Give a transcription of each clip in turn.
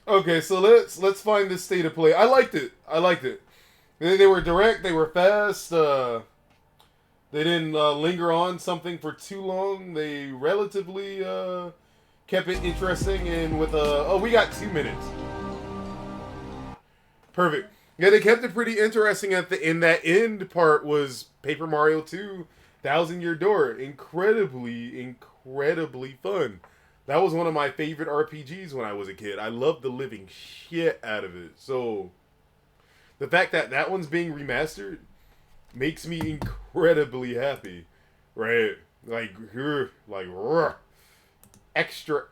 Okay, so let's find this state of play. I liked it. I liked it. They were direct. They were fast. They didn't linger on something for too long. They relatively kept it interesting. And with we got 2 minutes. Perfect. Yeah, they kept it pretty interesting at the in that end part was Paper Mario 2 Thousand Year Door. Incredibly fun. That was one of my favorite RPGs when I was a kid. I loved the living shit out of it. So the fact that that one's being remastered makes me incredibly happy, right? Like extra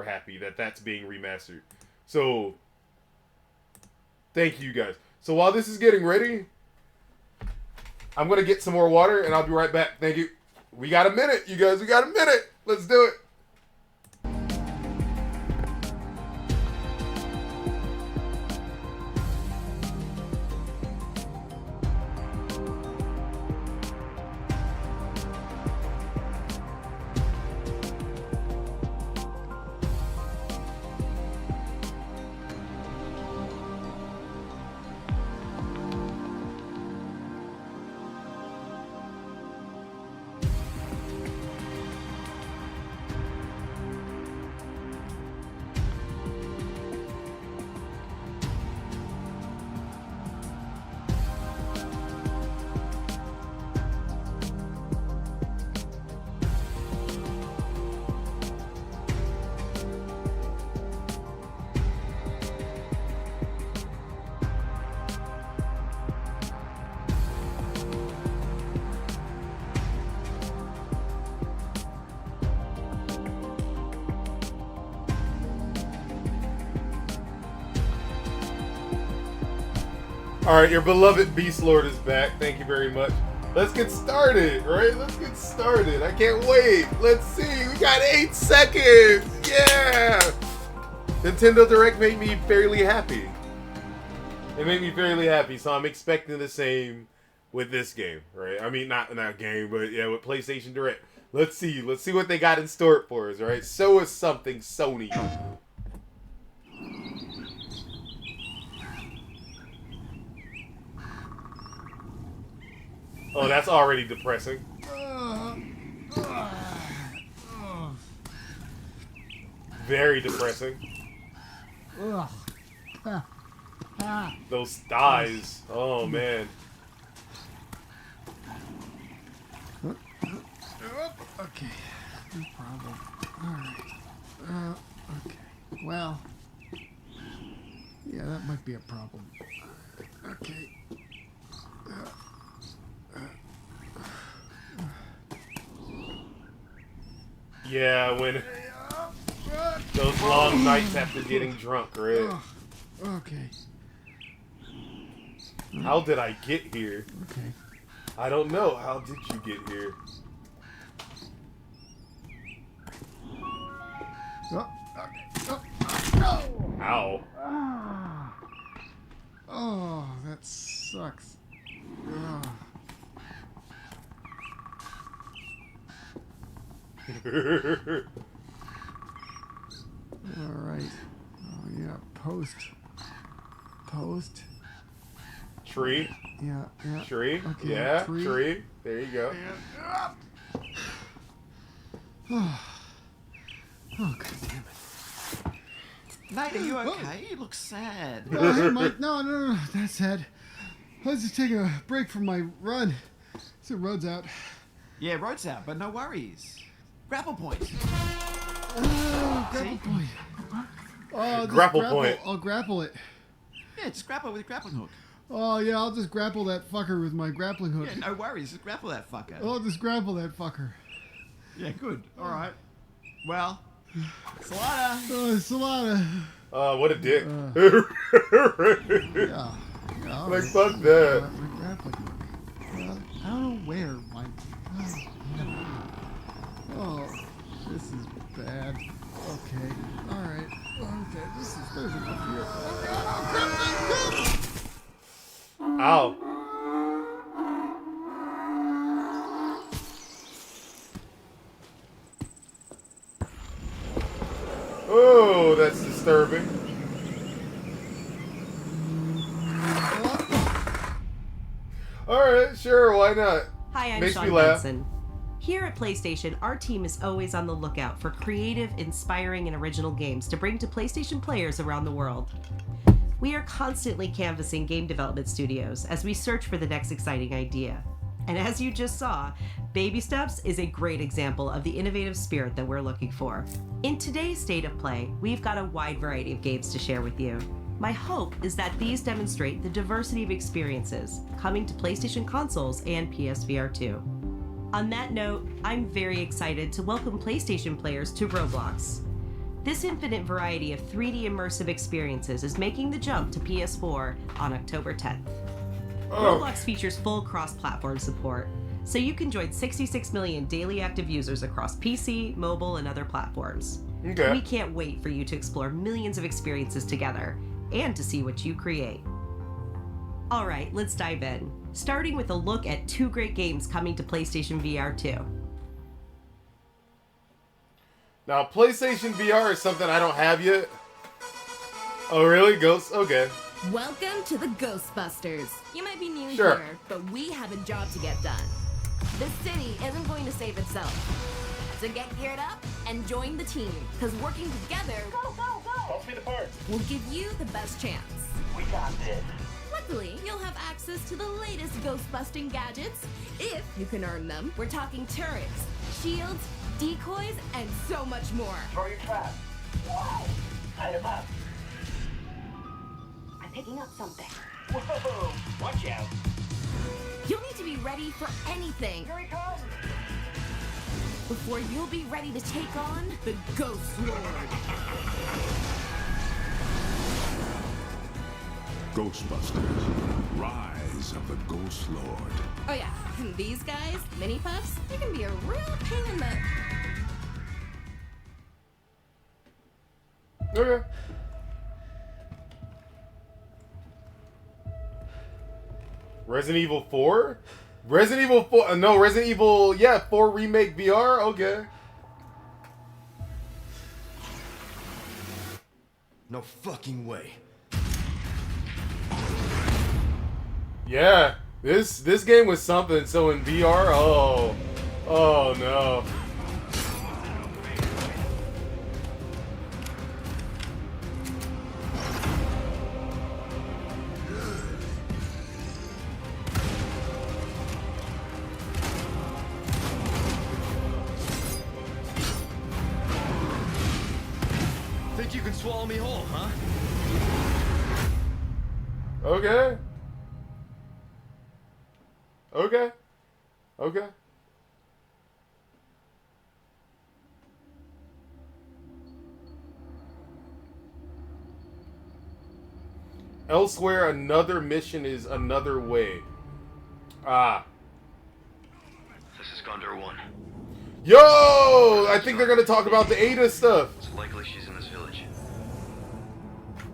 happy that that's being remastered. So thank you guys. So while this is getting ready, I'm gonna get some more water and I'll be right back. Thank you. We got a minute, you guys. We got a minute. Let's do it. Alright, your beloved Beast Lord is back. Thank you very much. Let's get started, right? Let's get started. I can't wait. Let's see. We got 8 seconds. Yeah! Nintendo Direct made me fairly happy. It made me fairly happy, so I'm expecting the same with this game, right? I mean, not in that game, but yeah, with PlayStation Direct. Let's see. Let's see what they got in store for us, right? Show us something, Sony. Oh, that's already depressing. Very depressing. Those thighs. Oh, man. Okay. No problem. Alright. Okay. Well. Yeah, that might be a problem. Okay. Yeah, when those long nights after getting drunk, right? Okay. How did I get here? Okay. I don't know. How did you get here? Ow. Oh, that sucks. Alright. Oh, yeah. Post. Tree. Yeah. Tree. Okay, Yeah. tree. Tree. There you go. Oh, God damn it. Nate, are you okay? You look sad. Oh, hey, Mike. No. That's sad. I was just taking a break from my run. So road's out. Yeah, road's out, but no worries. Grapple point. Grapple point. Oh, Grapple point. I'll grapple it. Yeah, just grapple it with a grappling hook. Oh, yeah, I'll just grapple that fucker with my grappling hook. Yeah, no worries. Just grapple that fucker. I'll just grapple that fucker. Yeah, good. All right. Well, Salada. Oh, Solana. What a dick. Yeah. Like, fuck that. My grappling hook. I don't know where my... Oh, this is bad. Okay. Alright. Okay, there's enough here. Oh, crap. Ow. Oh, that's disturbing. Sure, why not? Hi, I'm Makes me Sean laugh. Benson. Here at PlayStation, our team is always on the lookout for creative, inspiring, and original games to bring to PlayStation players around the world. We are constantly canvassing game development studios as we search for the next exciting idea. And as you just saw, Baby Steps is a great example of the innovative spirit that we're looking for. In today's State of Play, we've got a wide variety of games to share with you. My hope is that these demonstrate the diversity of experiences coming to PlayStation consoles and PSVR 2. On that note, I'm very excited to welcome PlayStation players to Roblox. This infinite variety of 3D immersive experiences is making the jump to PS4 on October 10th. Roblox features full cross-platform support, so you can join 66 million daily active users across PC, mobile, and other platforms. Okay. We can't wait for you to explore millions of experiences together and to see what you create. All right, let's dive in, starting with a look at 2 great games coming to PlayStation VR 2. Now, PlayStation VR is something I don't have yet. Oh, really? Ghosts? Okay. Welcome to the Ghostbusters. You might be new Sure. here, but we have a job to get done. This city isn't going to save itself. So get geared up and join the team, because working together will give you the best chance. We got this. Luckily, you'll have access to the latest ghost-busting gadgets, if you can earn them. We're talking turrets, shields, decoys, and so much more. Throw your trap. Wow. Light him up. I'm picking up something. Whoa. Watch out. You'll need to be ready for anything Here he comes. before you'll be ready to take on the Ghost Lord. Ghostbusters, Rise of the Ghost Lord. Oh yeah, and these guys, mini puffs, they can be a real pain in the... Okay. Resident Evil 4? Resident Evil 4? No, Resident Evil, 4 Remake VR? Okay. No fucking way. Yeah, this game was something. So in VR, oh no. Think you can swallow me whole, huh? Okay. Okay. Okay. Elsewhere, another mission is another way. Ah. This is Gondor 1. Yo! I think they're gonna talk about the Ada stuff. It's likely she's in this village.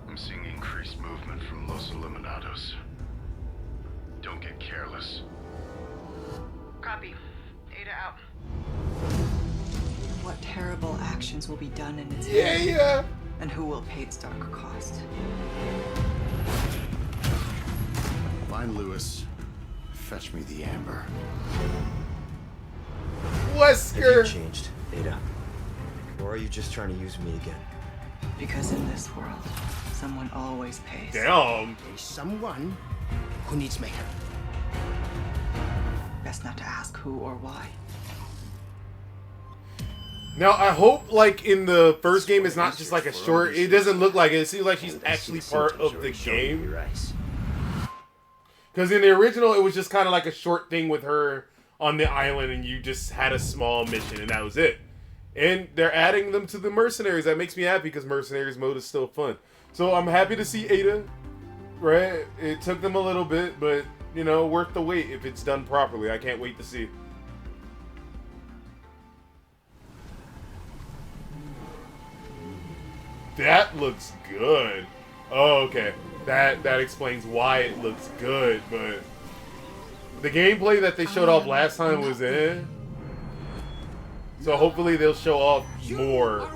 I'm seeing increased movement from Los Eliminados. Don't get careless. Copy. Ada out. What terrible actions will be done in its Yeah, name, yeah. and who will pay its dark cost? Find Lewis. Fetch me the amber. Wesker. changed, Ada? Or are you just trying to use me again? Because in this world, someone always pays. Damn. There's someone who needs makeup. Best not to ask who or why. Now I hope, like in the first game, it's not just like a short. It doesn't look like it. It seems like she's actually part of the game. Because in the original, it was just kind of like a short thing with her on the island, and you just had a small mission, and that was it. And they're adding them to the mercenaries. That makes me happy because mercenaries mode is still fun. So I'm happy to see Ada. Right? It took them a little bit, but you know, worth the wait if it's done properly. I can't wait to see. That looks good. Oh, okay. That explains why it looks good, but the gameplay that they showed off last time was in. So hopefully they'll show off more.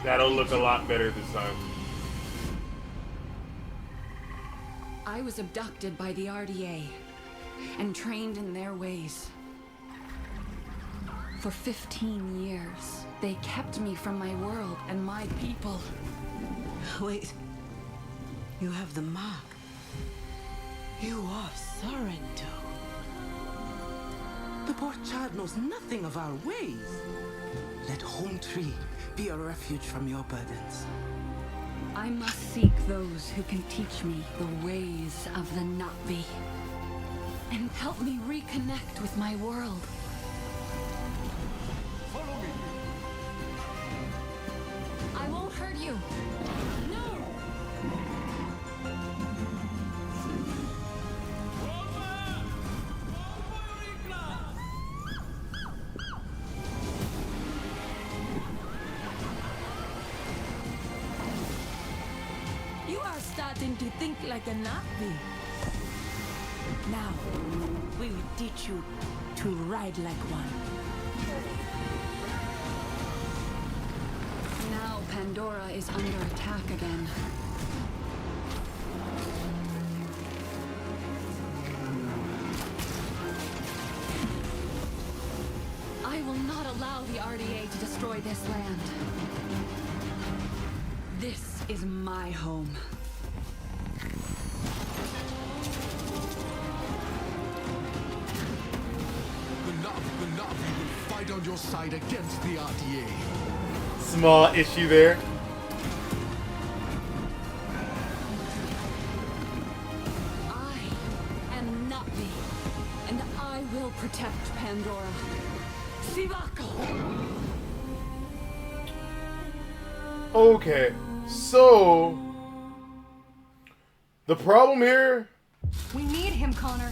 That'll look a lot better this time. I was abducted by the RDA. and trained in their ways. For 15 years, they kept me from my world and my people. Wait. You have the mark. You are Sorrento. The poor child knows nothing of our ways. Let Home Tree be a refuge from your burdens. I must seek those who can teach me the ways of the Navi and help me reconnect with my world. Follow me. I won't hurt you. No! You are starting to think like a Navi. Now, we will teach you to ride like one. Now Pandora is under attack again. I will not allow the RDA to destroy this land. This is my home. The Navi will fight on your side against the RDA. Small issue there. I am Navi, and I will protect Pandora. Sivako! Okay, so the problem here We need him, Connor.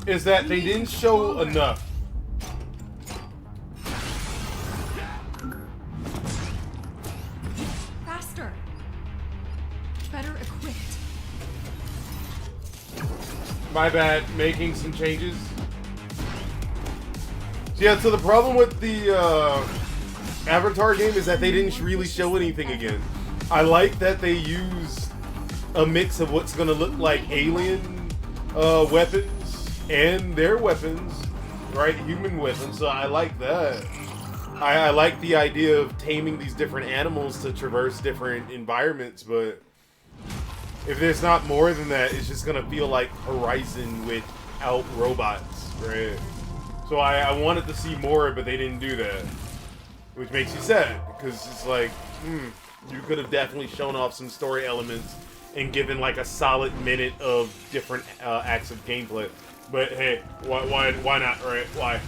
is that they didn't show enough. Faster. Better equipped. My bad, making some changes. So yeah, so the problem with the Avatar game is that they didn't really show anything again. I like that they used a mix of what's gonna look like alien weapons and their weapons, right? Human weapons, so I like that. I like the idea of taming these different animals to traverse different environments, but if there's not more than that, it's just gonna feel like Horizon without robots, right? So I wanted to see more, but they didn't do that. Which makes you sad, because it's like, you could have definitely shown off some story elements and given like a solid minute of different acts of gameplay. But hey, why not, right? Why?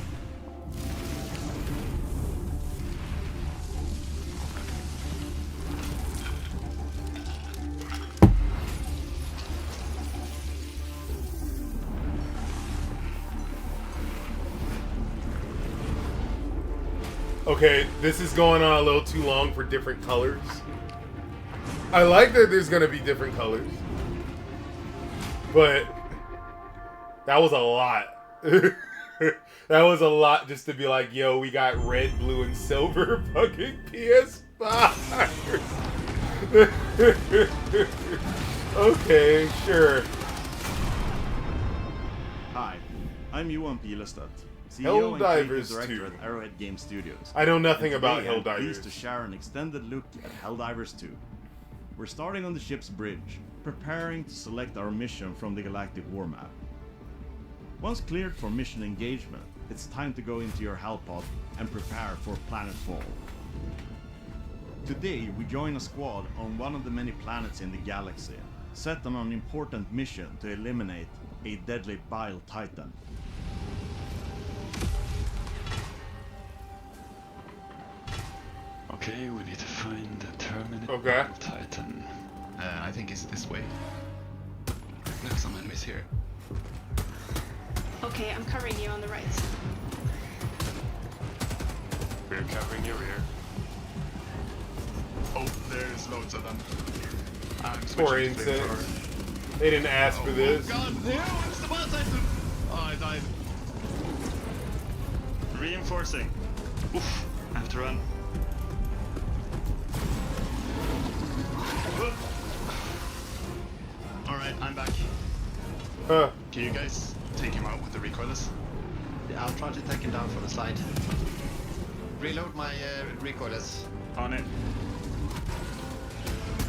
Okay, this is going on a little too long for different colors. I like that there's gonna be different colors, but that was a lot. That was a lot just to be like, yo, we got red, blue, and silver fucking PS5. Okay, sure. Hi, I'm Johan Pilestad, CEO and creative Helldivers director 2. at Arrowhead Game Studios. I know nothing And about today I'm Helldivers. pleased to share an extended look at Helldivers 2. We're starting on the ship's bridge, preparing to select our mission from the galactic war map. Once cleared for mission engagement, it's time to go into your hellpod and prepare for planetfall. Today we join a squad on one of the many planets in the galaxy, set on an important mission to eliminate a deadly bile titan. Okay, we need to find the Terminator Okay. Titan. I think it's this way. Look, some enemies here. Okay, I'm covering you on the right. We're covering your rear. Oh, there's loads of them. I'm Poor switching to insects. flamethrower. They didn't ask for this. Oh god, no, it's the bile titan! Oh, I died. Reinforcing. Oof, I have to run. Alright, I'm back. Huh. Can you guys take him out with the recoilless? Yeah, I'll try to take him down for the slide. Reload my recoilless. On it.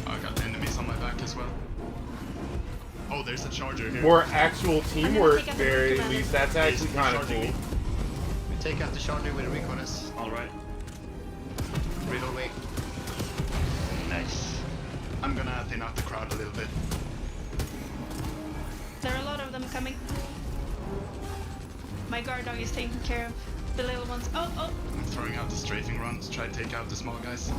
Oh, I got enemies on my back as well. Oh, there's a charger here. More actual teamwork there, at least. That's actually kind of cool. We take out the charger with the recoilless. Alright. Reload way. Nice. I'm gonna thin out the crowd a little bit. There are a lot of them coming. My guard dog is taking care of the little ones. Oh, oh! I'm throwing out the strafing runs, try to take out the small guys.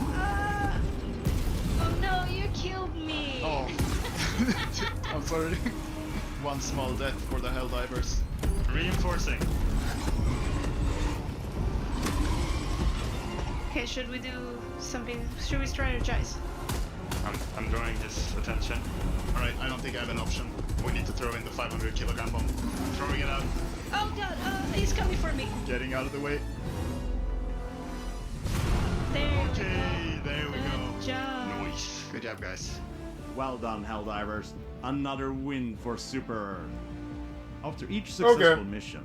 Oh no, you killed me! Oh. I'm sorry. One small death for the Helldivers. Reinforcing. Okay, should we do something? Should we strategize? I'm drawing his attention. Alright, I don't think I have an option. We need to throw in the 500 kilogram bomb. Throwing it out. Oh god, he's coming for me. Getting out of the way. There Okay, there we go. Good job. Nice. Good job, guys. Well done, Helldivers. Another win for Super Earth. After each successful mission,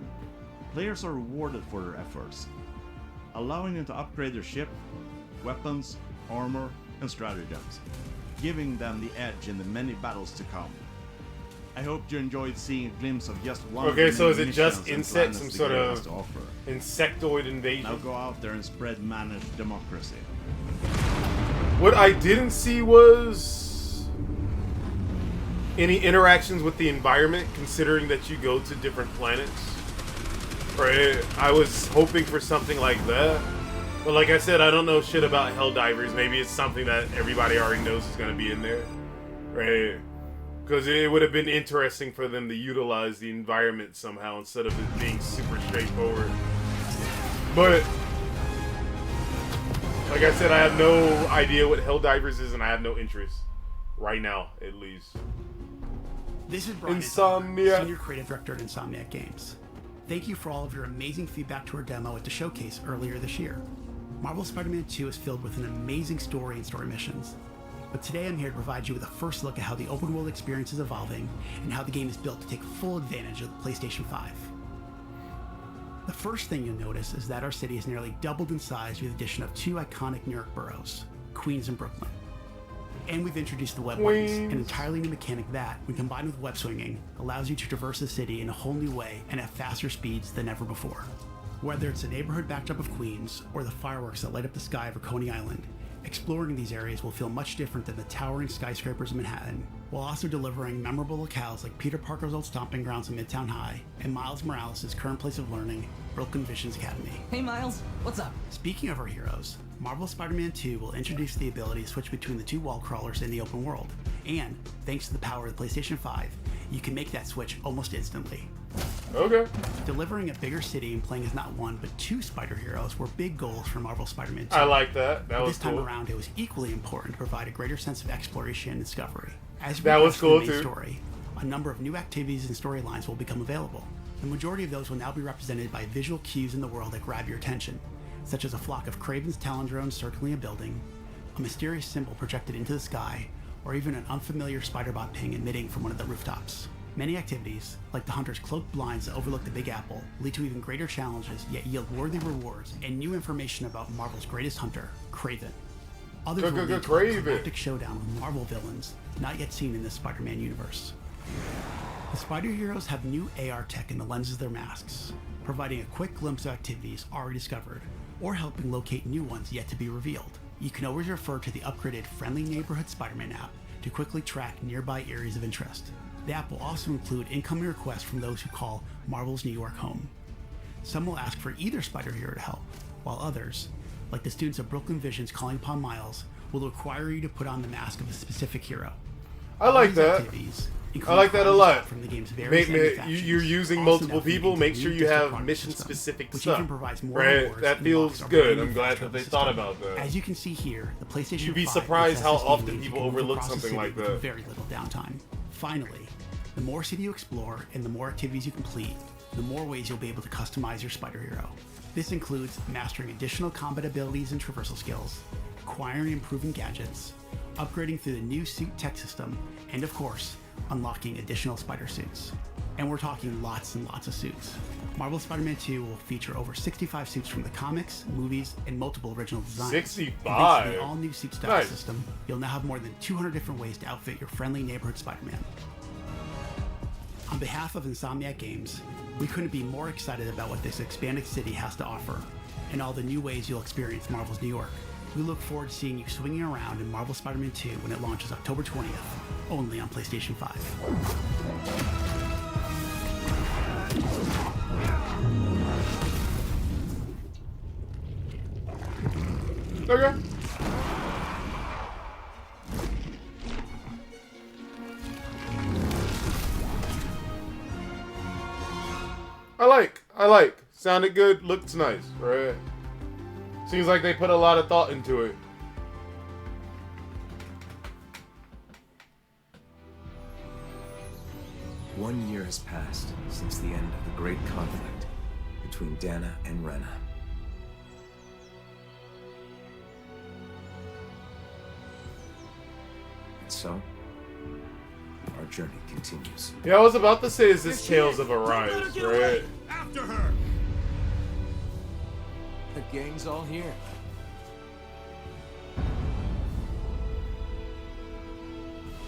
players are rewarded for their efforts, allowing them to upgrade their ship, weapons, armor, and stratagems, giving them the edge in the many battles to come. I hope you enjoyed seeing a glimpse of just one of the Okay, so is many it just missions and insects, some planets the sort game has of to offer. insectoid invasion? Now go out there and spread managed democracy. What I didn't see was any interactions with the environment, considering that you go to different planets. Right? I was hoping for something like that. But like I said, I don't know shit about Helldivers. Maybe it's something that everybody already knows is going to be in there. Right? Because it would have been interesting for them to utilize the environment somehow instead of it being super straightforward. But like I said, I have no idea what Helldivers is, and I have no interest right now, at least. This is Brian Insomniac. Senior Creative Director at Insomniac Games. Thank you for all of your amazing feedback to our demo at the showcase earlier this year. Marvel Spider-Man 2 is filled with an amazing story and story missions. But today I'm here to provide you with a first look at how the open world experience is evolving and how the game is built to take full advantage of the PlayStation 5. The first thing you'll notice is that our city has nearly doubled in size with the addition of two iconic New York boroughs, Queens and Brooklyn. And we've introduced the web wings, an entirely new mechanic that, when combined with web swinging, allows you to traverse the city in a whole new way and at faster speeds than ever before. Whether it's the neighborhood backdrop of Queens or the fireworks that light up the sky over Coney Island, exploring these areas will feel much different than the towering skyscrapers of Manhattan, while also delivering memorable locales like Peter Parker's old stomping grounds in Midtown High and Miles Morales' current place of learning, Brooklyn Visions Academy. Hey Miles, what's up? Speaking of our heroes, Marvel Spider-Man 2 will introduce the ability to switch between the two wall crawlers in the open world, and thanks to the power of the PlayStation 5, you can make that switch almost instantly. Okay. Delivering a bigger city and playing as not one but two spider heroes were big goals for Marvel Spider-Man 2. I like that. That was this time cool. around, it was equally important to provide a greater sense of exploration and discovery. As we That was progress cool, through the main too. story, a number of new activities and storylines will become available. The majority of those will now be represented by visual cues in the world that grab your attention, such as a flock of Kraven's Talon drones circling a building, a mysterious symbol projected into the sky, or even an unfamiliar spider-bot ping emitting from one of the rooftops. Many activities, like the Hunter's cloaked blinds that overlook the Big Apple, lead to even greater challenges yet yield worthy rewards and new information about Marvel's greatest hunter, Kraven. Others will lead to a climactic showdown with Marvel villains not yet seen in the Spider-Man universe. The Spider Heroes have new AR tech in the lenses of their masks, providing a quick glimpse of activities already discovered, or helping locate new ones yet to be revealed. You can always refer to the upgraded Friendly Neighborhood Spider-Man app to quickly track nearby areas of interest. The app will also include incoming requests from those who call Marvel's New York home. Some will ask for either Spider Hero to help, while others, like the students of Brooklyn Visions calling upon Miles, will require you to put on the mask of a specific hero. I like These that. activities I include like that a crimes lot. From the game's various You're using multiple people. Make sure you have mission-specific which stuff. even provides more Right? rewards That and feels unlocks our good. brand I'm new glad fast that they travel thought system. about that. As you can see here, the PlayStation You'd be 5 surprised how possesses often games people you can move overlook across the something city like with that. Very little downtime. Finally, the more city you explore and the more activities you complete, the more ways you'll be able to customize your Spider Hero. This includes mastering additional combat abilities and traversal skills, acquiring and improving gadgets, upgrading through the new suit tech system, and of course, unlocking additional spider suits. And we're talking lots and lots of suits. Marvel's Spider-Man 2 will feature over 65 suits from the comics, movies, and multiple original designs. 65? Thanks to the all-new suit style Nice. system, you'll now have more than 200 different ways to outfit your friendly neighborhood Spider-Man. On behalf of Insomniac Games, we couldn't be more excited about what this expanded city has to offer, and all the new ways you'll experience Marvel's New York. We look forward to seeing you swinging around in Marvel Spider-Man 2 when it launches October 20th, only on PlayStation 5. Okay. I like. Sounded good, looks nice, right? Seems like they put a lot of thought into it. One year has passed since the end of the great conflict between Dana and Rena. And so, our journey continues. Yeah, I was about to say, is this Tales of Arise, right? After her! The gang's all here.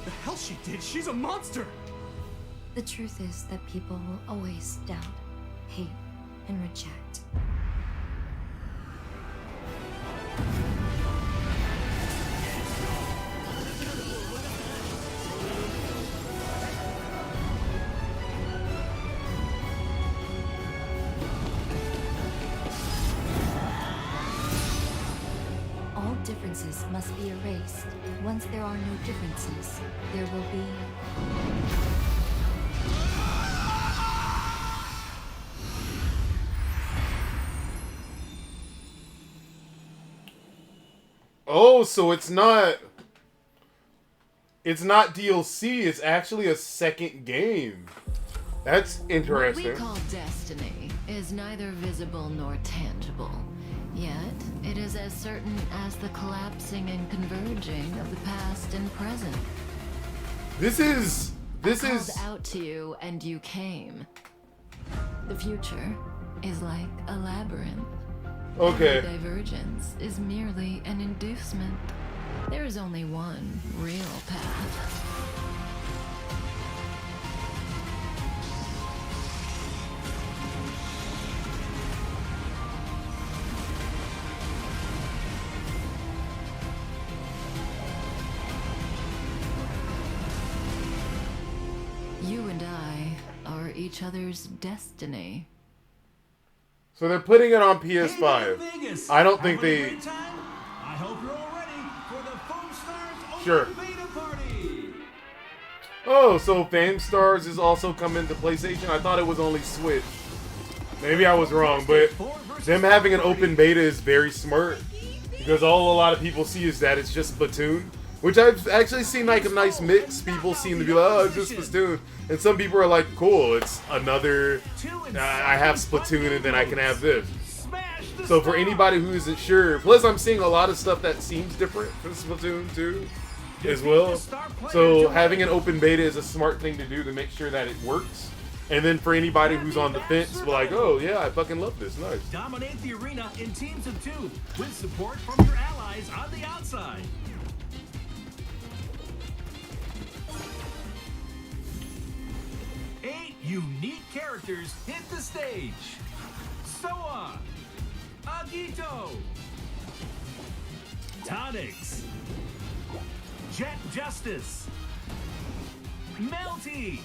The hell she did? She's a monster! The truth is that people will always doubt, hate, and reject. All differences must be erased. Once there are no differences, there will be... Oh, so it's not DLC, it's actually a second game. That's interesting. What we call destiny is neither visible nor tangible. Yet, it is as certain as the collapsing and converging of the past and present. This is called out to you and you came. The future is like a labyrinth. Okay. Every divergence is merely an inducement. There is only one real path. You and I are each other's destiny. So they're putting it on PS5. I don't think they... I hope you're all ready for the Foam Stars Sure. Open Beta Party! Oh, so Fame Stars is also coming to PlayStation? I thought it was only Switch. Maybe I was wrong, but them having an open beta is very smart. Because all a lot of people see is that it's just Splatoon. Which I've actually seen like a nice mix. People seem to be like, oh, it's just Splatoon. And some people are like, cool, it's another... I have Splatoon and then I can have this. So for anybody who isn't sure... Plus I'm seeing a lot of stuff that seems different from Splatoon 2 as well. So having an open beta is a smart thing to do to make sure that it works. And then for anybody who's on the fence, we're like, oh yeah, I fucking love this, nice. Dominate the arena in teams of 2 with support from your allies on the outside. Unique characters hit the stage. Soa, Agito, Tonics, Jet Justice, Melty,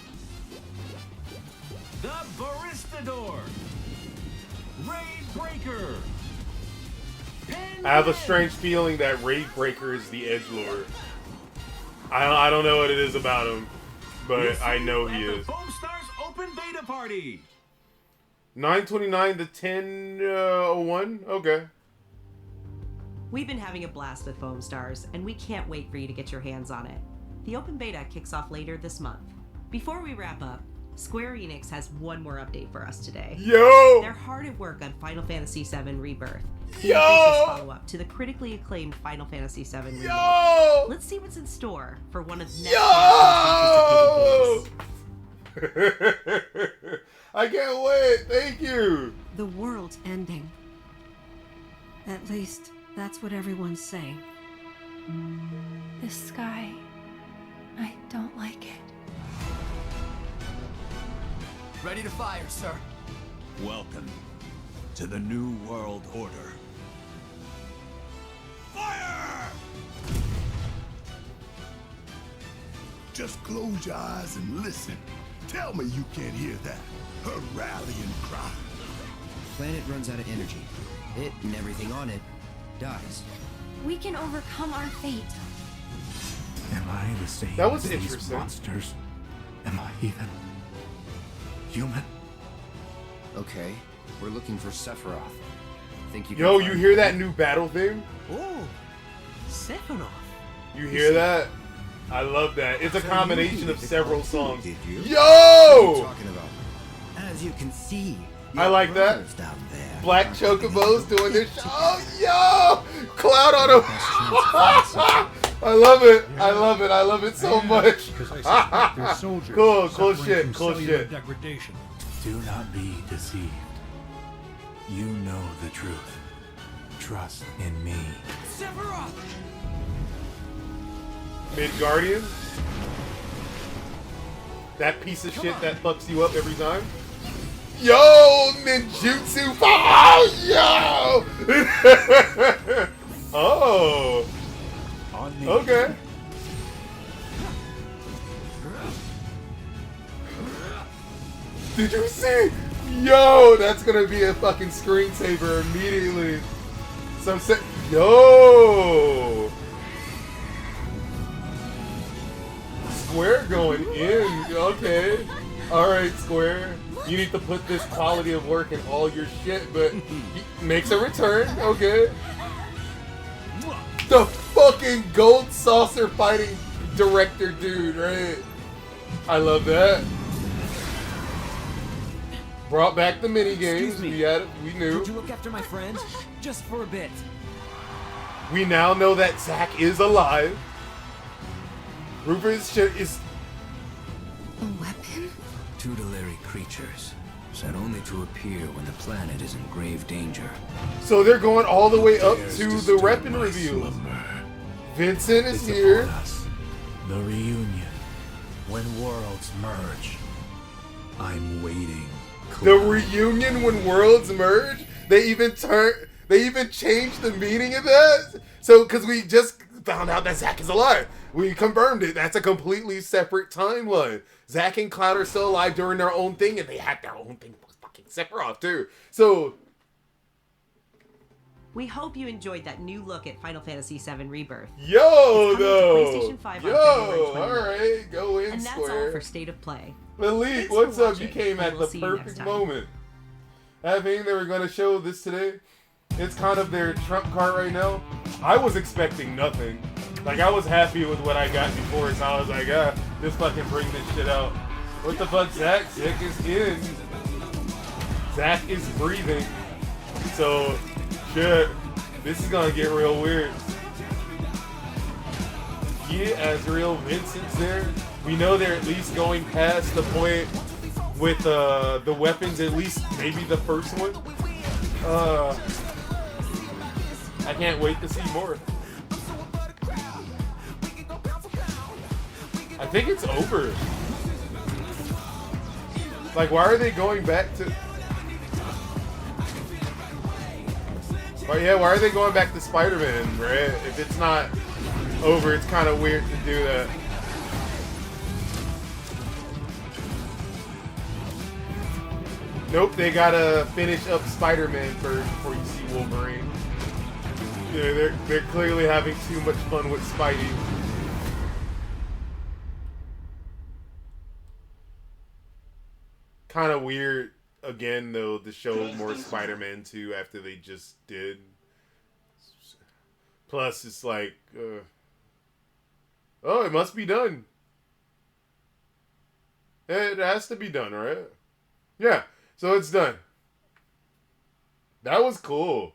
the Baristador, Raid Breaker. I have a strange feeling that Raid Breaker is the edgelord. I don't know what it is about him, but I know he is. Foam Stars Open Beta Party. 9:29 to 10:01. Okay. We've been having a blast with Foam Stars, and we can't wait for you to get your hands on it. The open beta kicks off later this month. Before we wrap up, Square Enix has one more update for us today. Yo! They're hard at work on Final Fantasy VII Rebirth. Yo! Follow-up to the critically acclaimed Final Fantasy VII remake. Yo! Let's see what's in store for one of the Yo! next I can't wait. Thank you. The world's ending. At least, that's what everyone's saying. This sky, I don't like it. Ready to fire, sir. Welcome to the New World Order. Fire! Just close your eyes and listen. Tell me you can't hear that. Her rallying cry. Planet runs out of energy. It and everything on it dies. We can overcome our fate. Am I the same That was as these interesting. monsters? Am I even human? Okay, we're looking for Sephiroth. Think you Yo, can you find hear him? that new battle theme? Oh, Sephiroth. You hear that? I love that. It's a combination of several songs. Did you? What are you Yo! talking about? As you can see, I like that. brothers down there. Black Chocobos doing this. Oh, yo! Cloud on him. I love it. I love it. I love it so much. Cool, cool shit. Cool shit. Degradation. Do not be deceived. You know the truth. Trust in me. Sephiroth! Midgardian? That piece of shit that fucks you up every time? Yo! Ninjutsu! Oh, yo! Oh! Okay. Did you see? Yo! That's gonna be a fucking screensaver immediately. Some set. Yo! Square going in. Okay. Alright, Square. You need to put this quality of work in all your shit, but he makes a return. Okay. The fucking gold saucer fighting director dude, right? I love that. Brought back the mini games. We had it. We knew. Could you look after my friend? Just for a bit. We now know that Zack is alive. Rufus is A weapon? Tutelary creatures, set only to appear when the planet is in grave danger. so they're going all the way up to the weapon reveal. Vincent is here. The reunion. When worlds merge. I'm waiting. The reunion when worlds merge. They even changed the meaning of that. So because we just found out that Zack is alive. We confirmed it. That's a completely separate timeline. Zack and Cloud are still alive doing their own thing, and they had their own thing with fucking Sephiroth too. So We hope you enjoyed that new look at Final Fantasy VII Rebirth. yo, It's coming to though. PlayStation 5 on Yo, February 29th. alright. Go in, And that's Square. all for State of Play. Elite, Thanks for what's up? watching, You came and at we'll the see you next perfect time. moment. I think they were going to show this today. It's kind of their trump card right now. I was expecting nothing. Like, I was happy with what I got before, so I was like, just fucking bring this shit out. What the fuck, Zack? Zack is in. Zack is breathing. So, shit. This is gonna get real weird. Yeah, Azrael, Vincent's there. We know they're at least going past the point with the weapons, at least maybe the first one. I can't wait to see more. I think it's over. Like, why are they going back to... Oh yeah, why are they going back to Spider-Man, right? If it's not over, it's kind of weird to do that. Nope, they gotta finish up Spider-Man first before you see Wolverine. Yeah, they're clearly having too much fun with Spidey. Kind of weird, again, though, to show more Spider-Man 2 after they just did. Plus, it's like, oh, it must be done. It has to be done, right? Yeah, so it's done. That was cool.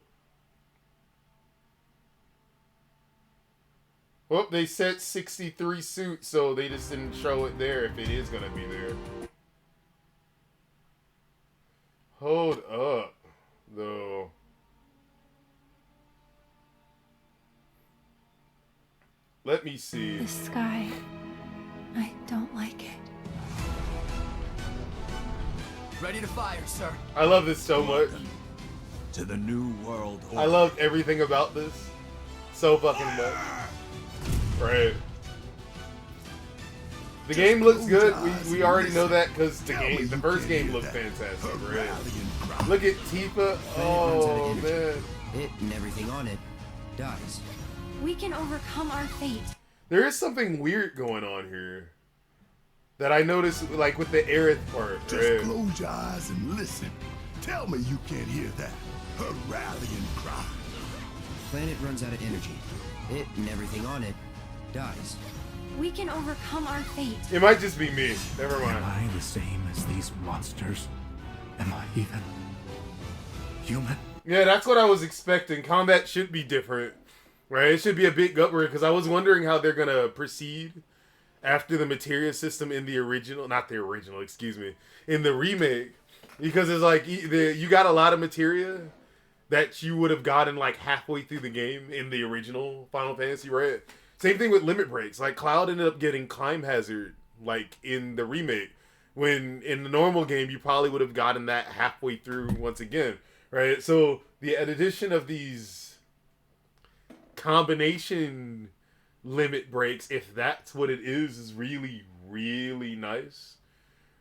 Well, they said 63 suits, so they just didn't show it there if it is going to be there. Hold up, though. Let me see. The sky. I don't like it. Ready to fire, sir. I love this so much. To the new world order. I love everything about this so fucking much. Right. The game looks good. We already know that because the first game looked fantastic. Right. Look at Tifa. Oh man. It and everything on it dies. We can overcome our fate. There is something weird going on here that I noticed, like with the Aerith part. Just close your eyes and listen. Tell me you can't hear that. Her rallying cry. Planet runs out of energy. It and everything on it dies. We can overcome our fate. It might just be me. Never mind. Am I the same as these monsters? Am I even human? Yeah, that's what I was expecting. Combat should be different, right? It should be a bit upward because I was wondering how they're gonna proceed after the materia system in the original, not the original, excuse me, in the remake, because it's like you got a lot of materia that you would have gotten like halfway through the game in the original Final Fantasy, right? Same thing with limit breaks. Like Cloud ended up getting climb hazard like in the remake, when in the normal game you probably would have gotten that halfway through once again, right? So the addition of these combination limit breaks, if that's what it is really, really nice,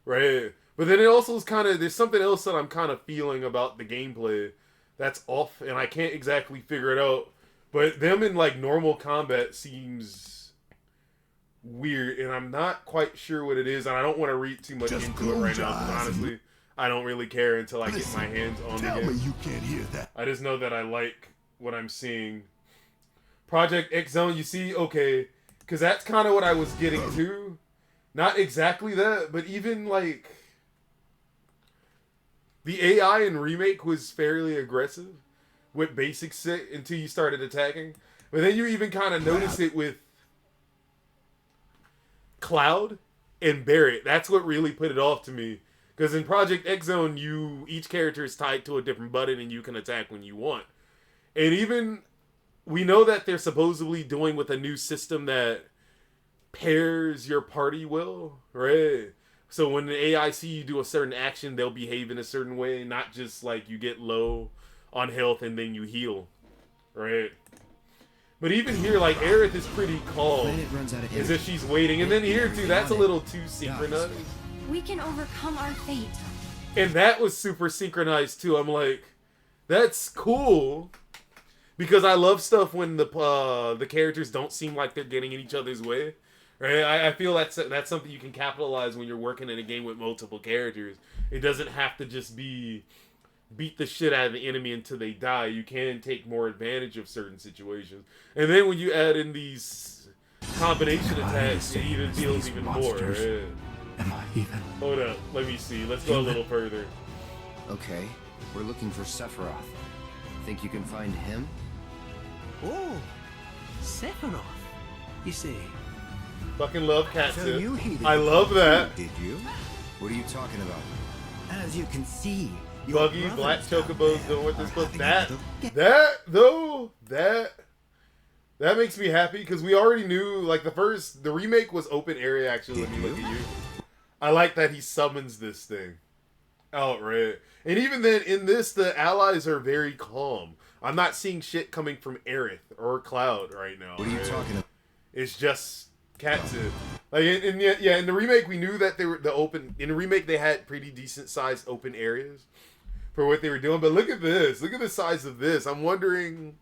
right? But then it also is kind of, there's something else that I'm kind of feeling about the gameplay that's off, and I can't exactly figure it out. But them in like normal combat seems weird, and I'm not quite sure what it is, and I don't want to read too much into it right now, because honestly, I don't really care until I get my hands on the game. Tell me you can't hear that. I just know that I like what I'm seeing. Project X Zone, you see, okay, because that's kind of what I was getting to. Not exactly that, but even like the AI in Remake was fairly aggressive with basic sit until you started attacking. But then you even kind of notice it with Cloud and Barret. That's what really put it off to me. Because in Project X Zone, each character is tied to a different button and you can attack when you want. And even, we know that they're supposedly doing with a new system that pairs your party well, right? So when the AI see you do a certain action, they'll behave in a certain way, not just like you get low on health and then you heal, right? But even here, like Aerith is pretty calm, as if she's waiting. And then here too, that's a little too synchronized. We can overcome our fate. And that was super synchronized too. I'm like, that's cool, because I love stuff when the characters don't seem like they're getting in each other's way. Right, I feel that's something you can capitalize when you're working in a game with multiple characters. It doesn't have to just be beat the shit out of the enemy until they die. You can take more advantage of certain situations. And then when you add in these combination attacks, it even feels even more. Right? Am I even? Hold up, let me see. Let's go a little further. Okay, we're looking for Sephiroth. Think you can find him? Oh, Sephiroth. You see. Fucking love Katsu. So you heeded I love that. Did you? What are you talking about? As you can see, Buggy, Black Chocobo's doing with this book. That makes me happy, because we already knew, like, the remake was open area, actually. Let me look at you. I like that he summons this thing outright. And even then, in this, the allies are very calm. I'm not seeing shit coming from Aerith or Cloud right now. What are you talking about? It's just Katsu. Like, in the remake, we knew that they were in the remake, they had pretty decent sized open areas for what they were doing. But look at this. Look at the size of this. I'm wondering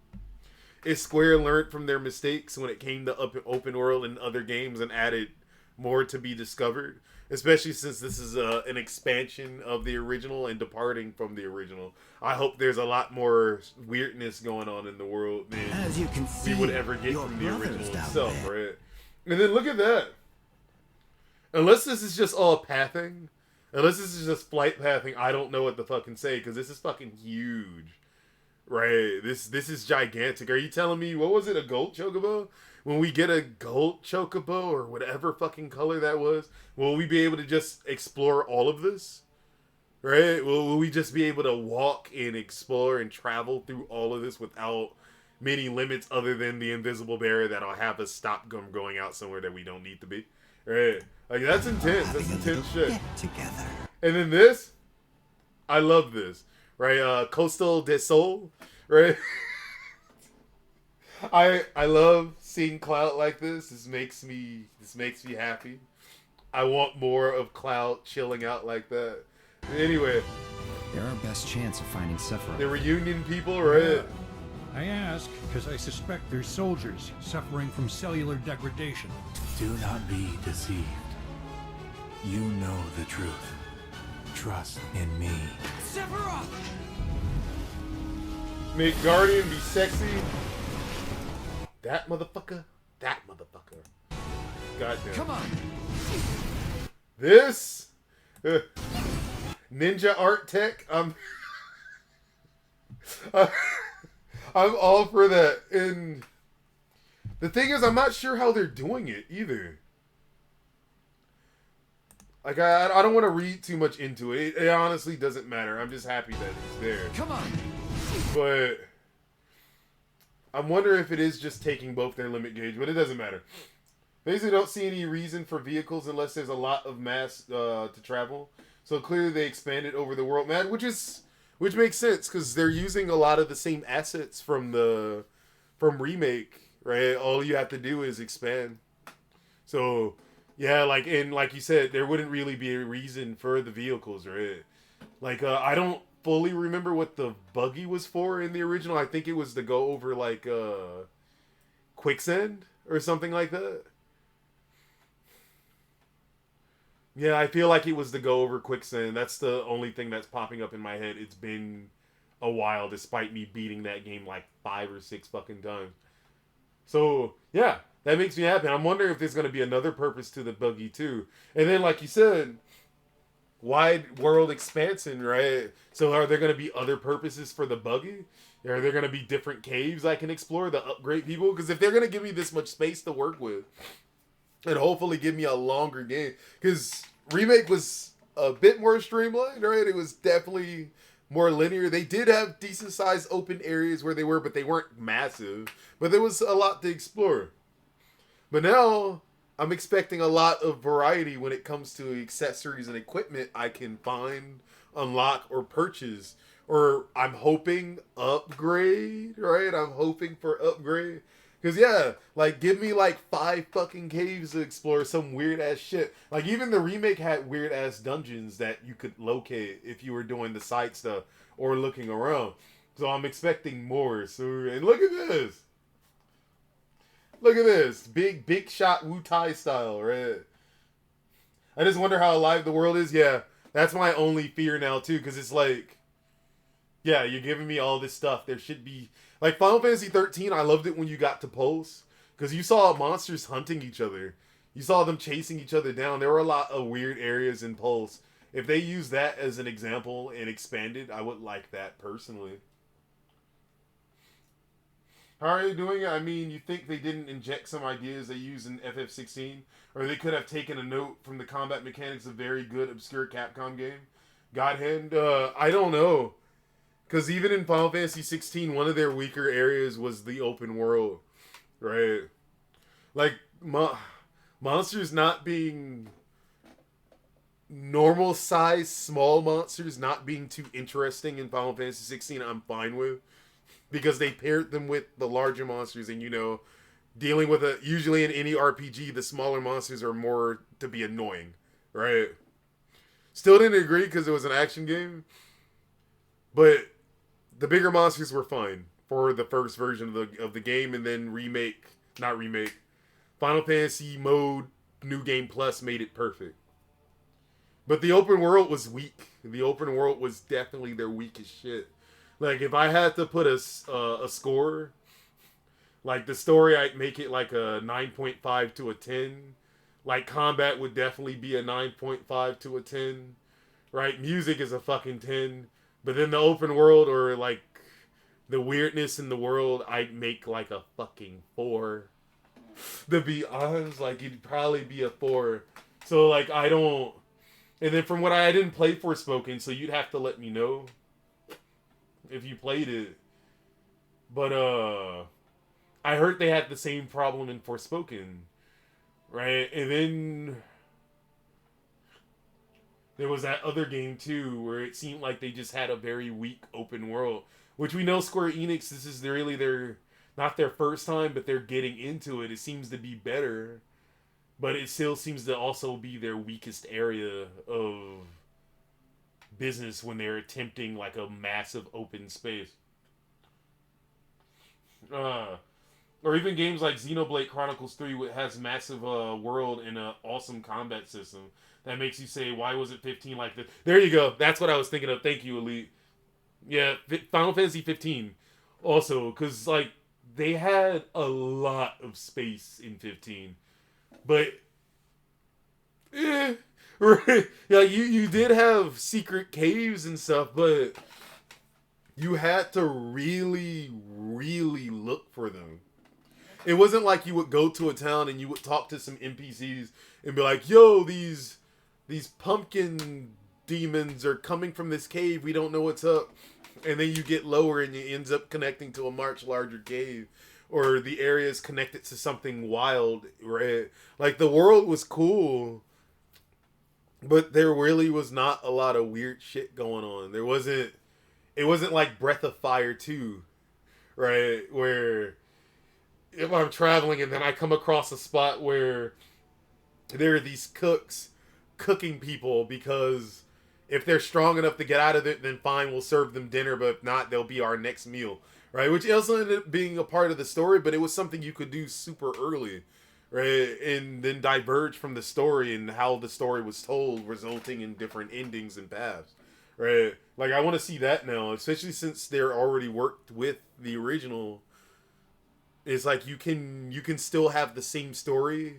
if Square learned from their mistakes when it came to open world in other games and added more to be discovered. Especially since this is an expansion of the original and departing from the original. I hope there's a lot more weirdness going on in the world than as you can see, we would ever get from the original itself, right? And then look at that. Unless this is just all pathing, unless this is just flight pathing, I don't know what to fucking say, because this is fucking huge. Right? This is gigantic. Are you telling me, what was it, a gold chocobo? When we get a gold chocobo, or whatever fucking color that was, will we be able to just explore all of this? right? Will we just be able to walk and explore and travel through all of this without many limits other than the invisible barrier that'll have us stop going out somewhere that we don't need to be, right? Like, that's intense. That's intense shit. Get together. And then this, I love this, right? Coastal de Sol, right? I love seeing Cloud like this. This makes me happy. I want more of Cloud chilling out like that. Anyway, They're our best chance of finding Sephiroth. the reunion people, right? I ask because I suspect they're soldiers suffering from cellular degradation. Do not be deceived. You know the truth. Trust in me. Sephiroth! Make Guardian be sexy. That motherfucker. That motherfucker. Goddamn. Come on. This Ninja Art Tech. I'm all for that. And the thing is, I'm not sure how they're doing it either. Like, I don't want to read too much into it. It honestly doesn't matter. I'm just happy that it's there. Come on. But I'm wondering if it is just taking both their limit gauge, but it doesn't matter. Basically, don't see any reason for vehicles unless there's a lot of mass to travel. So clearly they expanded over the world map, which makes sense because they're using a lot of the same assets from Remake, right? All you have to do is expand. So yeah, like you said, there wouldn't really be a reason for the vehicles, right? Like I don't fully remember what the buggy was for in the original. I think it was to go over like quicksand or something like that. Yeah, I feel like it was to go over quicksand. That's the only thing that's popping up in my head. It's been a while, despite me beating that game like 5 or 6 fucking times. So, yeah, that makes me happy. I'm wondering if there's going to be another purpose to the buggy, too. And then, like you said, wide world expansion, right? So are there going to be other purposes for the buggy? Are there going to be different caves I can explore to upgrade people? Because if they're going to give me this much space to work with, and hopefully give me a longer game. Because Remake was a bit more streamlined, right? It was definitely more linear. They did have decent sized open areas where they were, but they weren't massive. But there was a lot to explore. But now, I'm expecting a lot of variety when it comes to accessories and equipment I can find, unlock, or purchase. Or I'm hoping upgrade, right? I'm hoping for upgrade. Because, yeah, like, give me, like, 5 fucking caves to explore some weird-ass shit. Like, even the remake had weird-ass dungeons that you could locate if you were doing the side stuff or looking around. So I'm expecting more. So, and look at this. Look at this. Big shot Wu-Tai style, right? I just wonder how alive the world is. Yeah, that's my only fear now, too, because it's like, yeah, you're giving me all this stuff. There should be... Like, Final Fantasy 13, I loved it when you got to Pulse. Because you saw monsters hunting each other. You saw them chasing each other down. There were a lot of weird areas in Pulse. If they used that as an example and expanded, I would like that personally. How are they doing it? I mean, you think they didn't inject some ideas they used in FF16? Or they could have taken a note from the combat mechanics of very good, obscure Capcom game? God Hand? I don't know. Because even in Final Fantasy 16, one of their weaker areas was the open world, right? Like, monsters not being normal size, small monsters not being too interesting in Final Fantasy 16, I'm fine with. Because they paired them with the larger monsters, and, you know, dealing with usually in any RPG, the smaller monsters are more to be annoying, right? Still didn't agree because it was an action game, but the bigger monsters were fine for the first version of the game, and then Final Fantasy mode, New Game Plus made it perfect. But the open world was weak. The open world was definitely their weakest shit. Like, if I had to put a score, like the story, I'd make it like a 9.5 to a 10. Like, combat would definitely be a 9.5 to a 10. Right? Music is a fucking 10. But then the open world or, like, the weirdness in the world, I'd make, like, a fucking 4. To be honest, like, it'd probably be a 4. So, like, I don't And then from what I didn't play Forspoken, so you'd have to let me know if you played it. But I heard they had the same problem in Forspoken, right? And then there was that other game too, where it seemed like they just had a very weak open world, which we know Square Enix, this is really not their first time, but they're getting into it. It seems to be better, but it still seems to also be their weakest area of business when they're attempting like a massive open space. Or even games like Xenoblade Chronicles 3, which has massive world and an awesome combat system that makes you say, why was it 15 like this? There you go. That's what I was thinking of. Thank you, Elite. Yeah, Final Fantasy 15 also, because like they had a lot of space in 15, but right, yeah, you did have secret caves and stuff, but you had to really look for them. It wasn't like you would go to a town and you would talk to some NPCs and be like, yo, these pumpkin demons are coming from this cave, we don't know what's up. And then you get lower and it ends up connecting to a much larger cave. Or the area is connected to something wild, right? Like, the world was cool, but there really was not a lot of weird shit going on. It wasn't like Breath of Fire 2, right? Where if I'm traveling and then I come across a spot where there are these cooks cooking people because if they're strong enough to get out of it, then fine, we'll serve them dinner, but if not, they'll be our next meal, right? Which also ended up being a part of the story, but it was something you could do super early, right? And then diverge from the story and how the story was told, resulting in different endings and paths, right? Like, I want to see that now, especially since they're already worked with the original. It's like you can still have the same story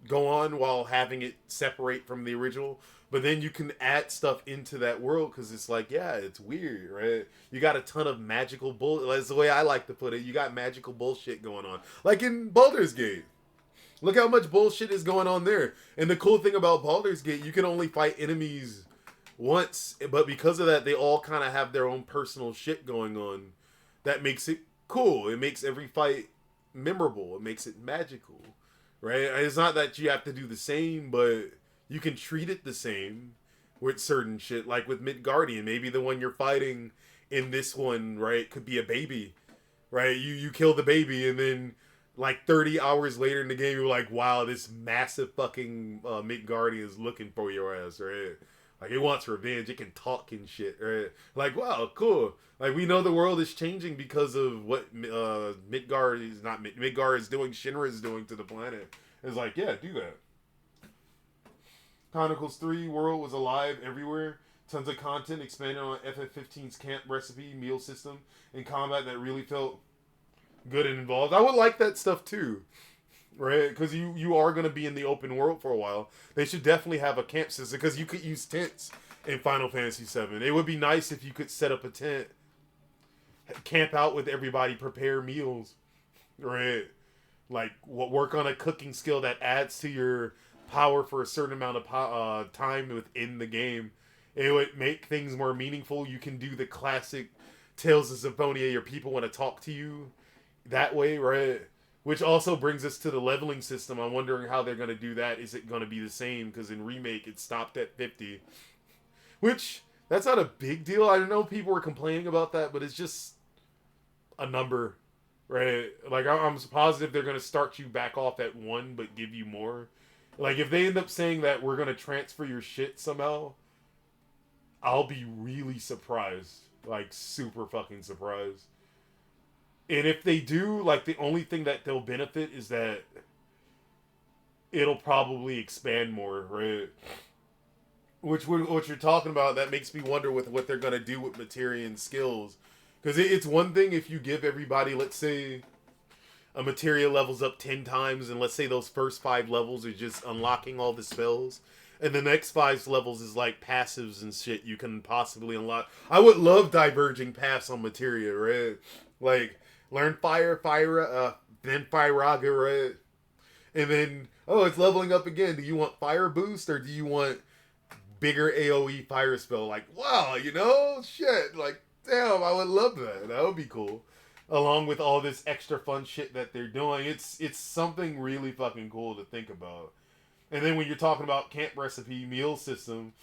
go on while having it separate from the original, but then you can add stuff into that world because it's like, yeah, it's weird, right? You got a ton of magical bull. That's the way I like to put it. You got magical bullshit going on, like in Baldur's Gate. Look how much bullshit is going on there. And the cool thing about Baldur's Gate, you can only fight enemies once, but because of that, they all kind of have their own personal shit going on. That makes it cool. It makes every fight memorable. It makes it magical, right? It's not that you have to do the same, but you can treat it the same with certain shit. Like with Midgardian, maybe the one you're fighting in this one, right, could be a baby, right? You kill the baby, and then like 30 hours later in the game, you're like, wow, this massive fucking Midgardian is looking for your ass, right? Like, it wants revenge. It can talk and shit, right? Like, wow, cool. Like, we know the world is changing because of what Midgard is doing, Shinra is doing to the planet. It's like, yeah, do that. Chronicles 3 world was alive everywhere. Tons of content expanded on FF15's camp recipe, meal system, and combat that really felt good and involved. I would like that stuff too. Right, because you are going to be in the open world for a while. They should definitely have a camp system because you could use tents in Final Fantasy VII. It would be nice if you could set up a tent, camp out with everybody, prepare meals, right? Like work on a cooking skill that adds to your power for a certain amount of time within the game. It would make things more meaningful. You can do the classic Tales of Symphonia. Your people want to talk to you that way, right? Which also brings us to the leveling system. I'm wondering how they're going to do that. Is it going to be the same? Because in Remake, it stopped at 50. Which, that's not a big deal. I know people were complaining about that, but it's just a number, right? Like, I'm positive they're going to start you back off at 1, but give you more. Like, if they end up saying that we're going to transfer your shit somehow, I'll be really surprised. Like, super fucking surprised. And if they do, like, the only thing that they'll benefit is that it'll probably expand more, right? Which what you're talking about, that makes me wonder with what they're going to do with materia and skills. Because it's one thing if you give everybody, let's say, a materia levels up 10 times, and let's say those first 5 levels are just unlocking all the spells. And the next 5 levels is like passives and shit you can possibly unlock. I would love diverging paths on materia, right? Like, learn then Firaga, right? And then, oh, it's leveling up again. Do you want fire boost or do you want bigger AoE fire spell. Like, wow, you know, shit. Like, damn, I would love that. That would be cool. Along with all this extra fun shit that they're doing, it's something really fucking cool to think about. And then when you're talking about camp recipe meal system,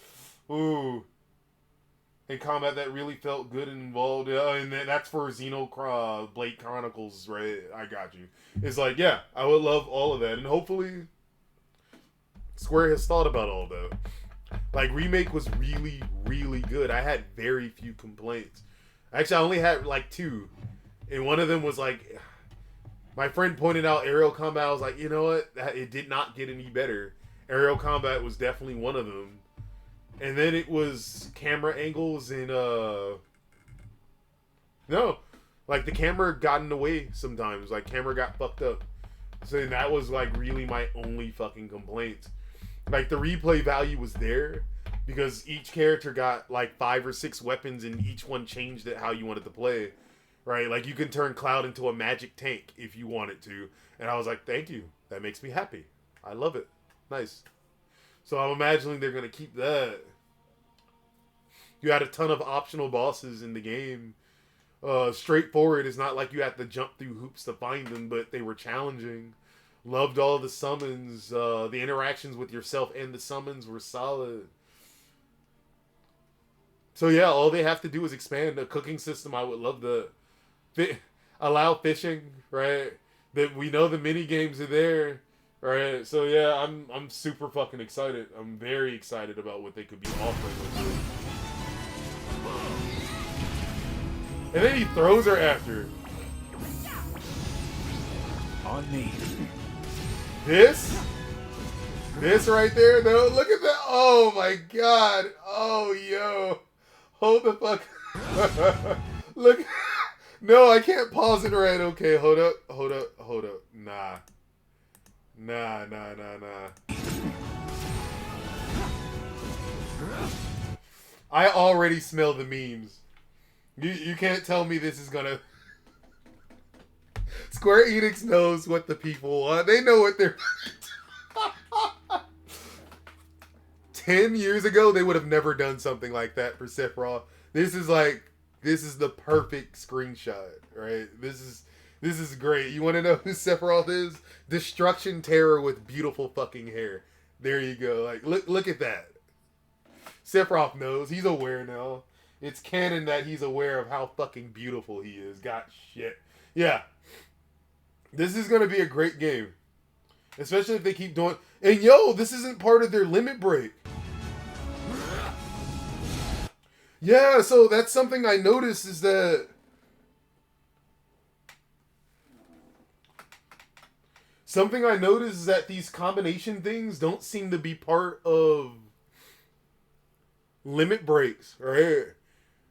ooh, in combat that really felt good and involved. And that's for Xenoblade Chronicles, right? I got you. It's like, yeah, I would love all of that, and hopefully Square has thought about all that. Like, Remake was really, really good. I had very few complaints. Actually, I only had like 2. And one of them was like, my friend pointed out aerial combat. I was like, you know what? It did not get any better. Aerial combat was definitely one of them. And then it was camera angles and, no. Like, the camera got in the way sometimes. Like, camera got fucked up. So that was, like, really my only fucking complaint. Like, the replay value was there because each character got, like, 5 or 6 weapons and each one changed it how you wanted to play. Right? Like, you can turn Cloud into a magic tank if you wanted to. And I was like, thank you. That makes me happy. I love it. Nice. So I'm imagining they're going to keep that. You had a ton of optional bosses in the game. Straightforward. It's not like you had to jump through hoops to find them, but they were challenging. Loved all the summons. The interactions with yourself and the summons were solid. So yeah, all they have to do is expand the cooking system. I would love to allow fishing, right? That we know the mini games are there, right? So yeah, I'm super fucking excited. I'm very excited about what they could be offering with it. And then he throws her after. On me. This right there, though. Look at that. Oh my god. Oh, yo. Hold the fuck. Look. No, I can't pause it right. Okay, hold up. Nah. I already smell the memes. You can't tell me this is gonna... Square Enix knows what the people want. They know what they're... 10 years ago, they would have never done something like that for Sephiroth. This is the perfect screenshot, right? This is great. You want to know who Sephiroth is? Destruction Terror with beautiful fucking hair. There you go. Like, look at that. Sephiroth knows. He's aware now. It's canon that he's aware of how fucking beautiful he is. God shit. Yeah. This is going to be a great game. Especially if they keep doing... And yo, this isn't part of their limit break. Yeah, so that's something I noticed is that... Something I noticed is that these combination things don't seem to be part of limit breaks, right?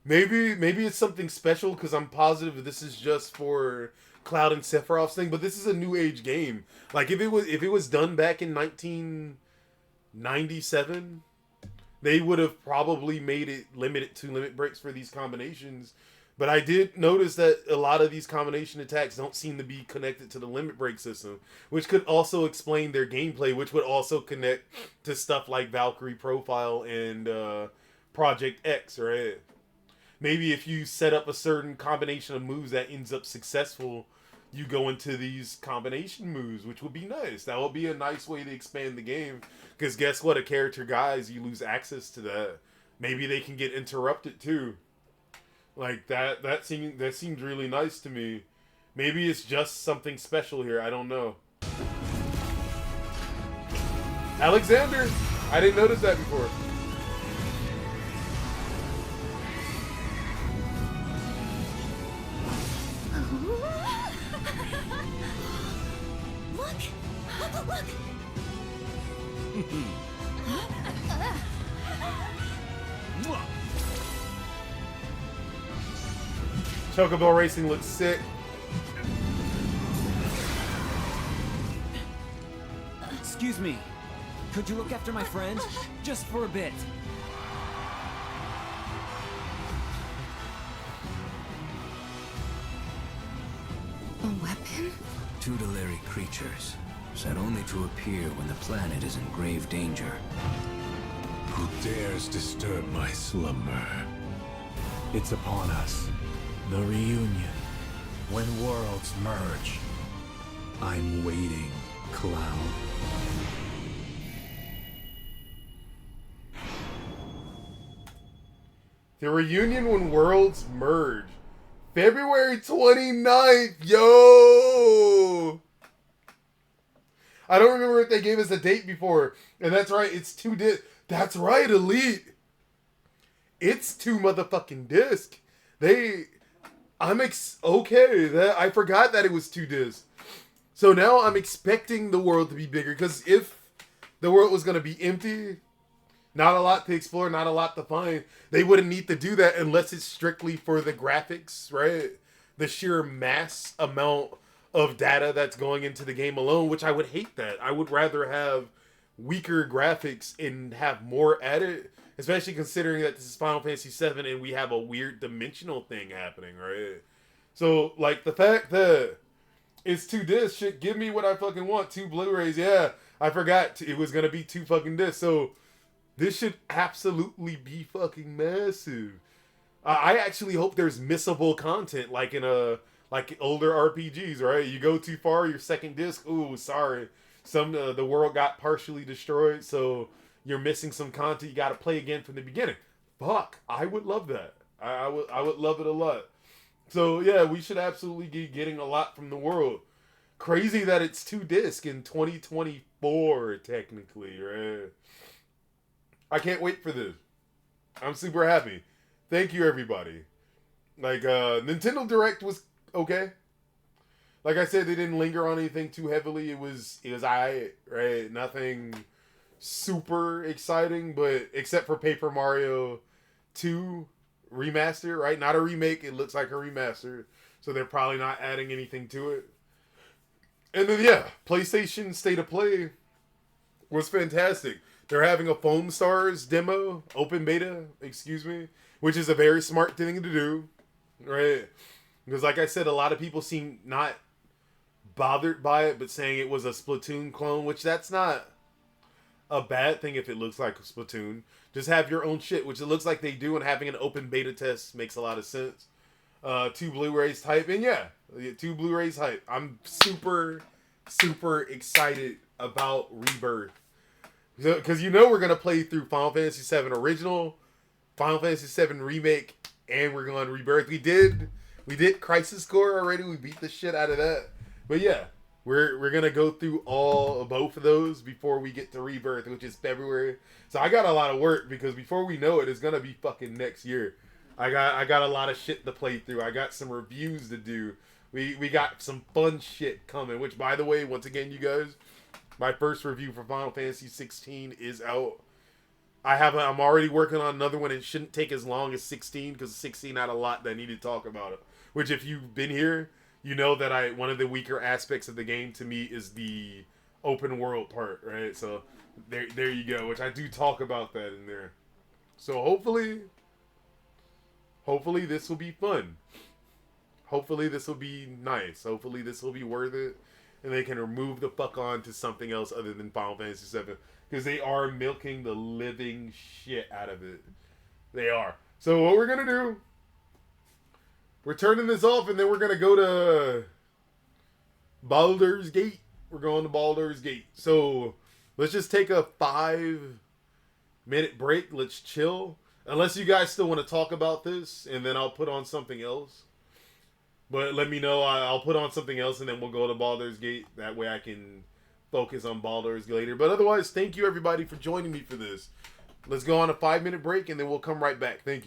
Maybe it's something special because I'm positive this is just for Cloud and Sephiroth's thing, but this is a new age game. Like if it was done back in 1997, they would have probably made it limited to limit breaks for these combinations. But I did notice that a lot of these combination attacks don't seem to be connected to the limit break system, which could also explain their gameplay, which would also connect to stuff like Valkyrie Profile and Project X, right? Maybe if you set up a certain combination of moves that ends up successful, you go into these combination moves, which would be nice. That would be a nice way to expand the game. Because guess what? A character dies, you lose access to that. Maybe they can get interrupted too. Like that seems really nice to me. Maybe it's just something special here. I don't know. Alexander! I didn't notice that before. Look! Chocobo Racing looks sick. Excuse me. Could you look after my friend? Just for a bit. A weapon? Tutelary creatures, said only to appear when the planet is in grave danger. who dares disturb my slumber. It's upon us. The reunion. When worlds merge. I'm waiting, Cloud. The reunion when worlds merge. February 29th, yo! I don't remember if they gave us a date before. And that's right, it's 2 discs. That's right, Elite. It's 2 motherfucking discs. Okay, I forgot that it was 2 discs. So now I'm expecting the world to be bigger. Because if the world was going to be empty, not a lot to explore, not a lot to find, they wouldn't need to do that unless it's strictly for the graphics, right? The sheer mass amount of data that's going into the game alone, which I would hate that. I would rather have weaker graphics and have more added, especially considering that this is Final Fantasy VII and we have a weird dimensional thing happening, right? So, like, the fact that it's 2 discs should give me what I fucking want. 2 Blu-rays, yeah. I forgot it was gonna be 2 fucking discs, so this should absolutely be fucking massive. I actually hope there's missable content, like in like older RPGs, right? You go too far, your second disc, ooh, sorry. The world got partially destroyed, so you're missing some content. You got to play again from the beginning. Fuck, I would love that. I would love it a lot. So yeah, we should absolutely be getting a lot from the world. Crazy that it's 2 discs in 2024, technically, right? I can't wait for this. I'm super happy. Thank you, everybody. Like, Nintendo Direct was okay. Like I said, they didn't linger on anything too heavily. It was alright, right? Nothing super exciting, but except for Paper Mario 2 remaster, right? Not a remake. It looks like a remaster. So they're probably not adding anything to it. And then, yeah, PlayStation State of Play was fantastic. They're having a Foam Stars demo, open beta, excuse me, which is a very smart thing to do, right? Because like I said, a lot of people seem not bothered by it, but saying it was a Splatoon clone, which that's not a bad thing if it looks like a Splatoon. Just have your own shit, which it looks like they do, and having an open beta test makes a lot of sense. 2 Blu-rays type, and yeah, 2 Blu-rays hype. I'm super, super excited about Rebirth. Because you know we're going to play through Final Fantasy VII Original, Final Fantasy VII Remake, and we're going to Rebirth. We did Crisis Core already. We beat the shit out of that. But yeah, we're going to go through both of those before we get to Rebirth, which is February. So I got a lot of work because before we know it, it's going to be fucking next year. I got a lot of shit to play through. I got some reviews to do. We got some fun shit coming, which by the way, once again, you guys, my first review for Final Fantasy 16 is out. I'm already working on another one. It shouldn't take as long as 16 because 16 had a lot that I need to talk about it. Which if you've been here, you know that one of the weaker aspects of the game to me is the open world part, right? So there you go, which I do talk about that in there. So hopefully this will be fun. Hopefully this will be nice. Hopefully this will be worth it. And they can remove the fuck on to something else other than Final Fantasy VII. Because they are milking the living shit out of it. They are. So what we're going to do, we're turning this off and then we're going to go to Baldur's Gate. We're going to Baldur's Gate. So let's just take a 5-minute break. Let's chill. Unless you guys still want to talk about this, and then I'll put on something else. But let me know. I'll put on something else, and then we'll go to Baldur's Gate. That way I can focus on Baldur's Gate later. But otherwise, thank you, everybody, for joining me for this. Let's go on a 5-minute break, and then we'll come right back. Thank you.